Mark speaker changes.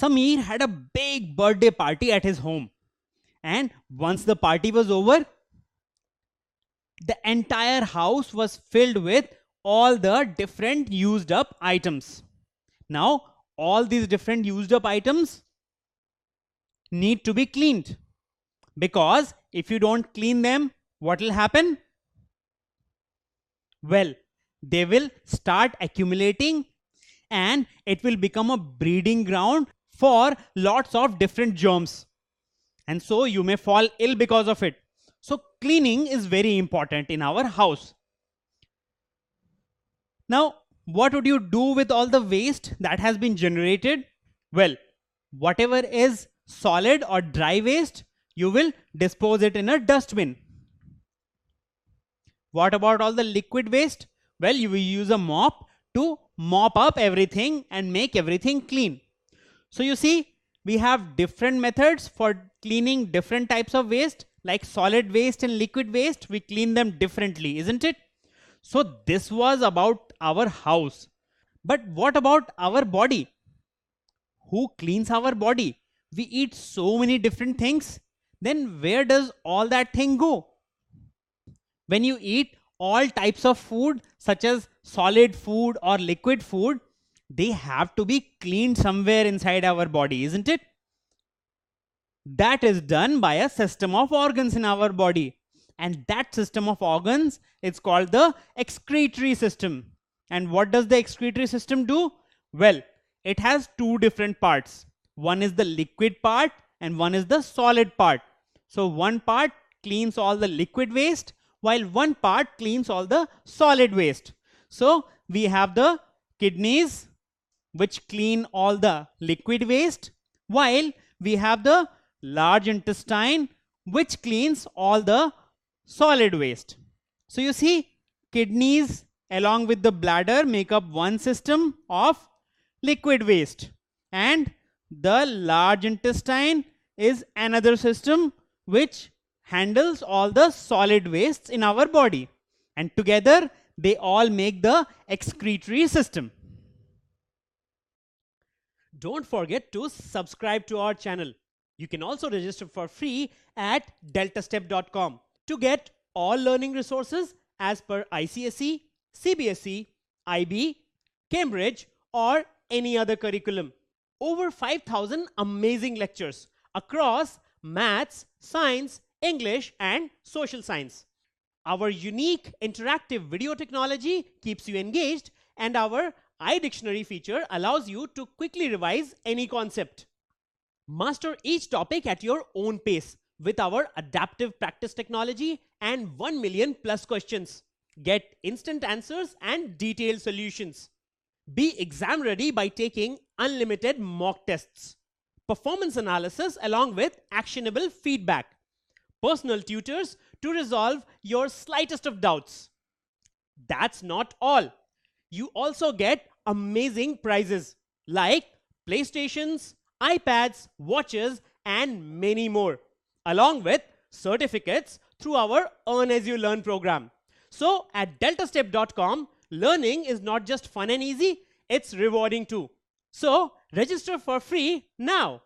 Speaker 1: Sameer had a big birthday party at his home. And once the party was over, the entire house was filled with all the different used up items. Now, all these different used up items need to be cleaned, because if you don't clean them, what will happen? Well, they will start accumulating and it will become a breeding ground for lots of different germs. And so you may fall ill because of it. So cleaning is very important in our house. Now, what would you do with all the waste that has been generated? Well, whatever is solid or dry waste, you will dispose it in a dustbin. What about all the liquid waste? Well, you will use a mop to mop up everything and make everything clean. So you see, we have different methods for cleaning different types of waste, like solid waste and liquid waste. We clean them differently, isn't it? So this was about our house. But what about our body? Who cleans our body? We eat so many different things. Then where does all that thing go? When you eat all types of food, such as solid food or liquid food, they have to be cleaned somewhere inside our body, isn't it? That is done by a system of organs in our body. And that system of organs is called the excretory system. And what does the excretory system do? Well, it has two different parts. One is the liquid part and one is the solid part. So one part cleans all the liquid waste, while one part cleans all the solid waste. So we have the kidneys, which clean all the liquid waste, while we have the large intestine, which cleans all the solid waste. So you see, kidneys along with the bladder make up one system of liquid waste, and the large intestine is another system which handles all the solid wastes in our body, and together they all make the excretory system. Don't forget to subscribe to our channel. You can also register for free at deltastep.com to get all learning resources as per ICSE, CBSE, IB, Cambridge, or any other curriculum. Over 5,000 amazing lectures across maths, science, English, and social science. Our unique interactive video technology keeps you engaged, and our iDictionary feature allows you to quickly revise any concept. Master each topic at your own pace with our adaptive practice technology and 1 million plus questions. Get instant answers and detailed solutions. Be exam ready by taking unlimited mock tests, performance analysis along with actionable feedback, personal tutors to resolve your slightest of doubts. That's not all. You also get amazing prizes like PlayStations, iPads, watches, and many more, along with certificates through our Earn As You Learn program. So at deltastep.com, learning is not just fun and easy, it's rewarding too. So register for free now.